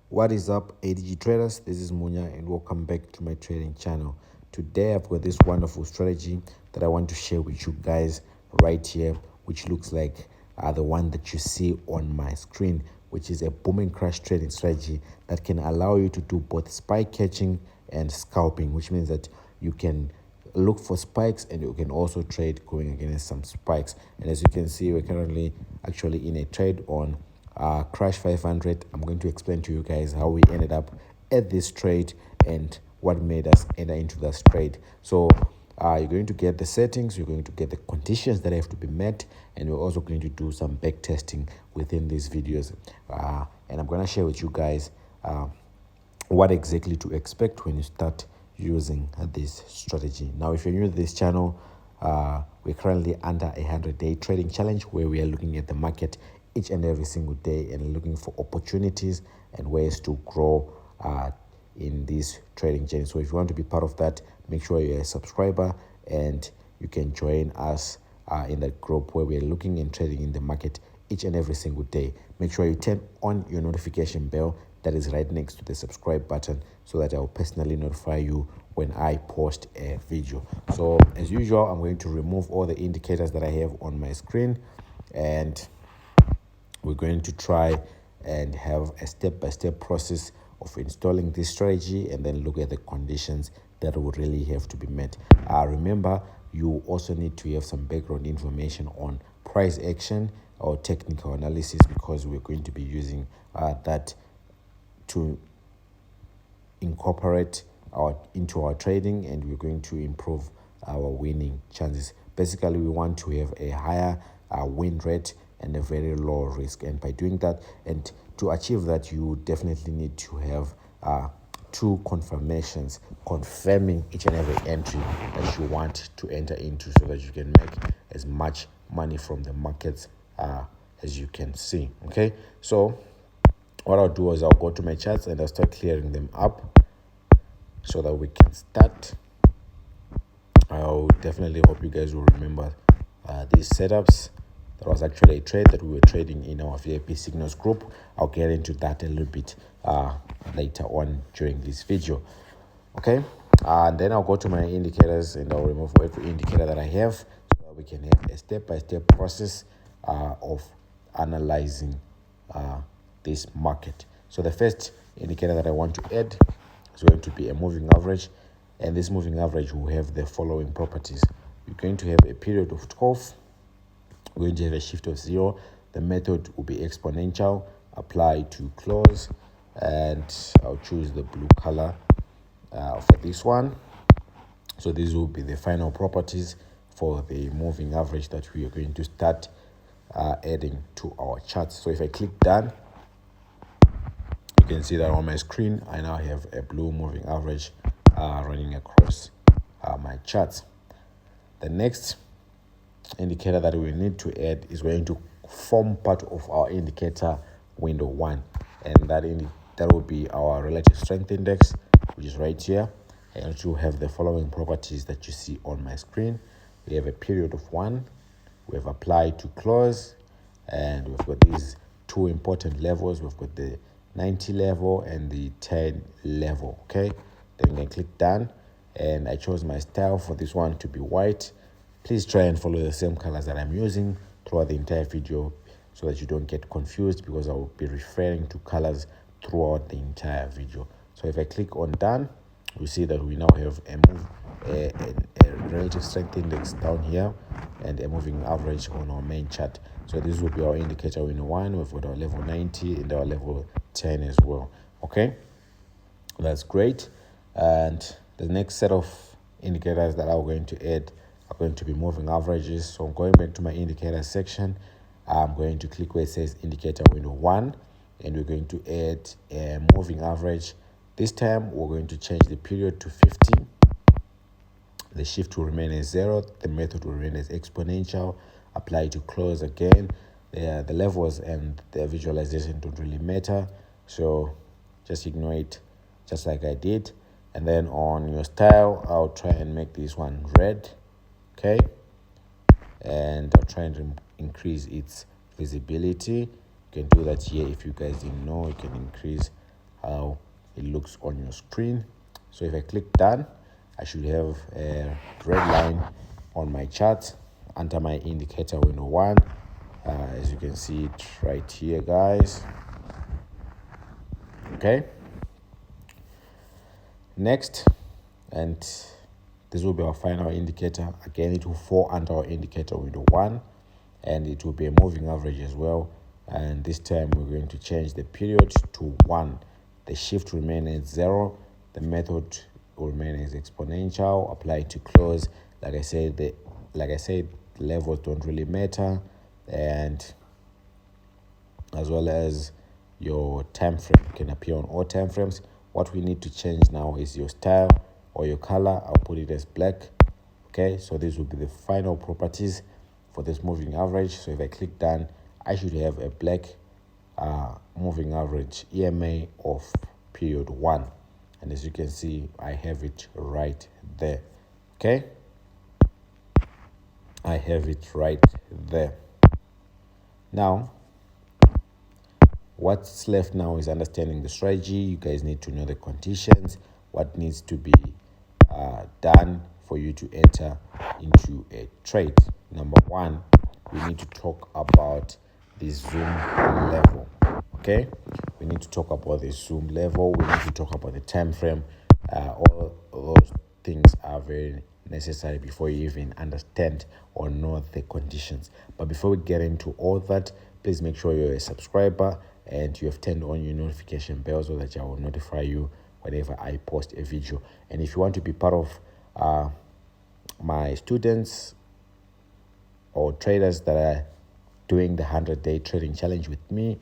What is up, ADG traders? This is Munya and welcome back to my trading channel. Today I've got this wonderful strategy that I want to share with you guys right here, which looks like the one that you see on my screen, which is a booming crash trading strategy that can allow you to do both spike catching and scalping, which means that you can look for spikes and you can also trade going against some spikes. And as you can see, we're currently actually in a trade on Crash 500. I'm going to explain to you guys how we ended up at this trade and what made us enter into this trade. So you're going to get the settings, you're going to get the conditions that have to be met, and we're also going to do some back testing within these videos. And I'm going to share with you guys what exactly to expect when you start using this strategy. Now, if you're new to this channel, we're currently under a 100-day trading challenge where we are looking at the market each and every single day and looking for opportunities and ways to grow in this trading journey. So if you want to be part of that, make sure you're a subscriber and you can join us in that group where we're looking and trading in the market each and every single day. Make sure you turn on your notification bell that is right next to the subscribe button so that I'll personally notify you when I post a video. So as usual, I'm going to remove all the indicators that I have on my screen, and we're going to try and have a step-by-step process of installing this strategy and then look at the conditions that would really have to be met. Remember, you also need to have some background information on price action or technical analysis, because we're going to be using that to incorporate into our trading, and we're going to improve our winning chances. Basically, we want to have a higher win rate and a very low risk, and by doing that, and to achieve that, you definitely need to have two confirmations confirming each and every entry that you want to enter into, so that you can make as much money from the markets as you can see. Okay, so what I'll do is I'll go to my charts and I'll start clearing them up so that we can start. I'll definitely hope you guys will remember these setups. That was actually a trade that we were trading in our VIP signals group. I'll get into that a little bit later on during this video. Okay, and then I'll go to my indicators and I'll remove every indicator that I have so that we can have a step-by-step process of analyzing this market. So the first indicator that I want to add is going to be a moving average, and this moving average will have the following properties. You're going to have a period of 12, we're going to have a shift of 0. The method will be exponential, apply to close, and I'll choose the blue color for this one. So these will be the final properties for the moving average that we are going to start adding to our charts. So if I click done, you can see that on my screen I now have a blue moving average running across my charts. The next indicator that we need to add is going to form part of our indicator window 1, and that will be our relative strength index, which is right here. And it will have the following properties that you see on my screen. We have a period of 1, we have applied to close, and we've got these two important levels. We've got the 90 level and the 10 level. Okay, then we can click done, and I chose my style for this one to be white. Please try and follow the same colors that I'm using throughout the entire video so that you don't get confused, because I will be referring to colors throughout the entire video. So if I click on done, we see that we now have a relative strength index down here and a moving average on our main chart. So this will be our indicator window 1. We've got our level 90 and our level 10 as well. Okay, that's great. And the next set of indicators that I'm going to add are going to be moving averages. So I'm going back to my indicator section. I'm going to click where it says indicator window 1, and we're going to add a moving average. This time we're going to change the period to 50. The shift will remain as 0. The method will remain as exponential. Apply to close again. The levels and the visualization don't really matter, so just ignore it, just like I did. And then on your style, I'll try and make this one red. Okay, and I'll try and increase its visibility. You can do that here if you guys didn't know. You can increase how it looks on your screen. So if I click done, I should have a red line on my chart under my indicator window 1. As you can see it right here, guys. Okay, next, and this will be our final indicator. Again, it will fall under our indicator window 1, and it will be a moving average as well. And this time we're going to change the period to 1. The shift remain at 0. The method will remain as exponential. Apply to close. Like I said, levels don't really matter, and as well as your time frame can appear on all time frames. What we need to change now is your style or your color. I'll put it as black. Okay, so this will be the final properties for this moving average. So if I click done, I should have a black moving average EMA of period 1, and as you can see, I have it right there. Okay, I have it right there. Now what's left now is understanding the strategy. You guys need to know the conditions, what needs to be done for you to enter into a trade. Number 1, we need to talk about the zoom level. Okay, we need to talk about the zoom level. We need to talk about the time frame. All those things are very necessary before you even understand or know the conditions. But before we get into all that, please make sure you're a subscriber and you have turned on your notification bell so that I will notify you whenever I post a video. And if you want to be part of my students or traders that are doing the 100-day trading challenge with me,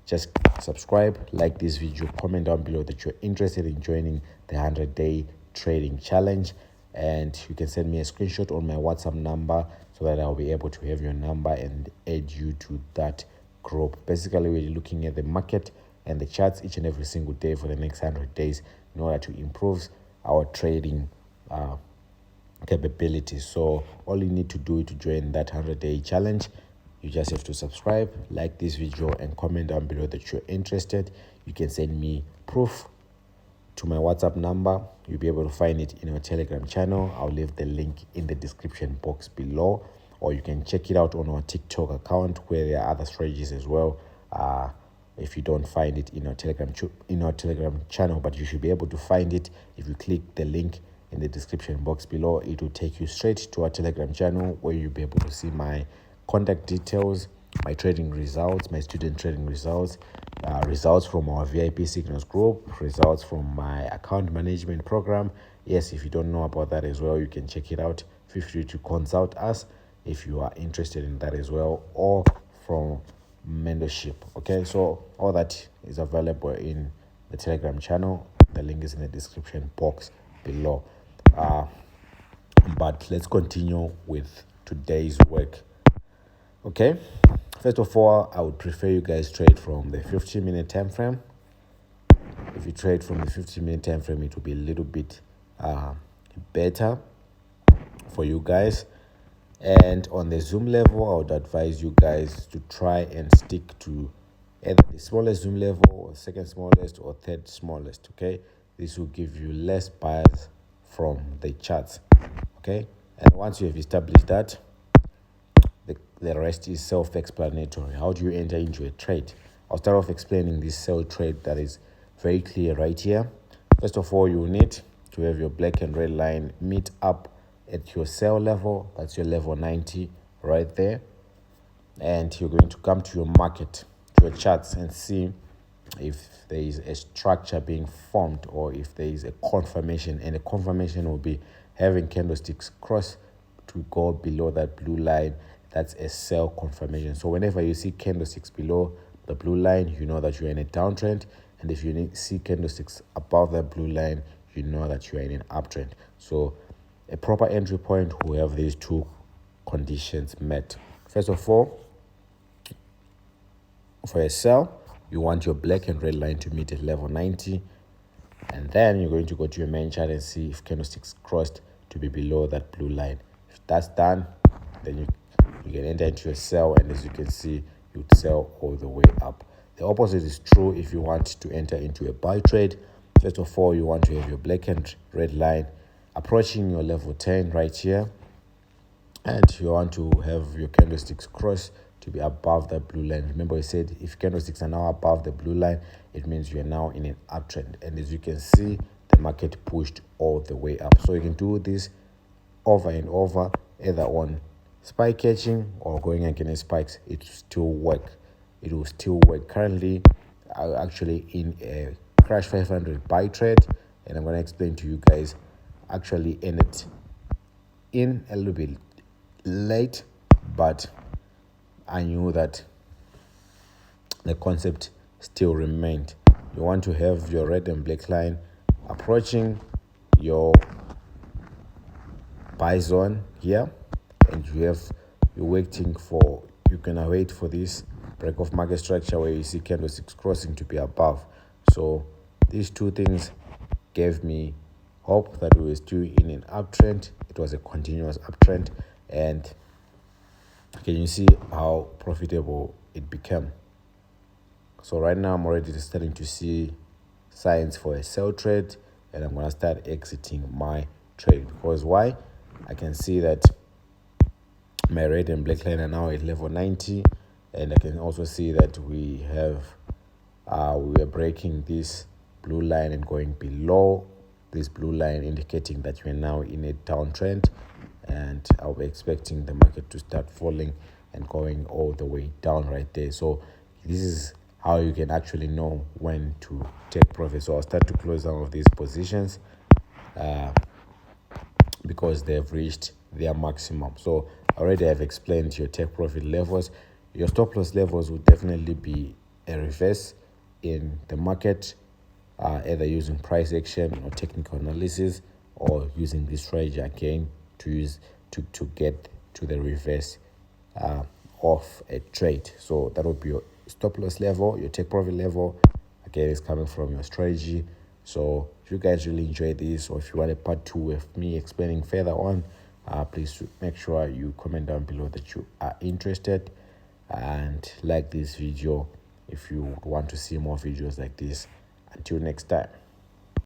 just subscribe, like this video, comment down below that you're interested in joining the 100-day trading challenge, and you can send me a screenshot on my WhatsApp number so that I'll be able to have your number and add you to that group. Basically, we're looking at the market and the charts each and every single day for the next 100 days in order to improve our trading capabilities. So all you need to do to join that 100-day challenge, you just have to subscribe, like this video, and comment down below that you're interested. You can send me proof to my WhatsApp number. You'll be able to find it in our Telegram channel. I'll leave the link in the description box below, or you can check it out on our TikTok account where there are other strategies as well. If you don't find it in our Telegram channel, but you should be able to find it if you click the link in the description box below. It will take you straight to our Telegram channel where you'll be able to see my contact details, my trading results, my student trading results, results from our VIP Signals group, results from my account management program. Yes, if you don't know about that as well, you can check it out. Feel free to consult us if you are interested in that as well, or from mentorship. Okay, so all that is available in the Telegram channel. The link is in the description box below. But let's continue with today's work. Okay, first of all, I would prefer you guys trade from the 15-minute time frame. If you trade from the 15-minute time frame, it will be a little bit better for you guys. And on the zoom level, I would advise you guys to try and stick to either the smallest zoom level, or second smallest, or third smallest. Okay, this will give you less bias from the charts. Okay, and once you have established that, the rest is self-explanatory. How do you enter into a trade? I'll start off explaining this sell trade that is very clear right here. First of all, you need to have your black and red line meet up at your sell level. That's your level 90 right there. And you're going to come to your market, to your charts, and see if there is a structure being formed or if there is a confirmation. And a confirmation will be having candlesticks cross to go below that blue line. That's a sell confirmation. So whenever you see candlesticks below the blue line, you know that you're in a downtrend. And if you see candlesticks above that blue line, you know that you're in an uptrend. So a proper entry point will have these two conditions met. First of all, for a sell, you want your black and red line to meet at level 90. And then you're going to go to your main chart and see if candlesticks crossed to be below that blue line. If that's done, then you can enter into a sell, and as you can see, you'd sell all the way up. the opposite is true if you want to enter into a buy trade. First of all, you want to have your black and red line approaching your level 10 right here, and you want to have your candlesticks cross to be above that blue line. Remember, I said if candlesticks are now above the blue line, it means you are now in an uptrend. And as you can see, the market pushed all the way up. So you can do this over and over, either on spike catching or going against spikes. It will still work. It will still work. Currently, I'm actually in a Crash 500 buy trade, and I'm going to explain to you guys. Actually ended in a little bit late, but I knew that the concept still remained. You want to have your red and black line approaching your buy zone here, and you're gonna wait for this break of market structure where you see candlesticks crossing to be above. So these two things gave me hope that we were still in an uptrend. It was a continuous uptrend, and can you see how profitable it became? So right now I'm already starting to see signs for a sell trade, and I'm going to start exiting my trade. Because why? I can see that my red and black line are now at level 90, and I can also see that we are breaking this blue line and going below this blue line, indicating that we're now in a downtrend, and I'll be expecting the market to start falling and going all the way down right there. So this is how you can actually know when to take profit. So I'll start to close some of these positions because they've reached their maximum. So already I've explained your take profit levels. Your stop loss levels will definitely be a reverse in the market, either using price action or technical analysis, or using this strategy again to get to the reverse of a trade. So that would be your stop loss level. Your take profit level again is coming from your strategy. So if you guys really enjoy this, or if you want a part 2 with me explaining further on, please make sure you comment down below that you are interested, and like this video if you want to see more videos like this. Until next time.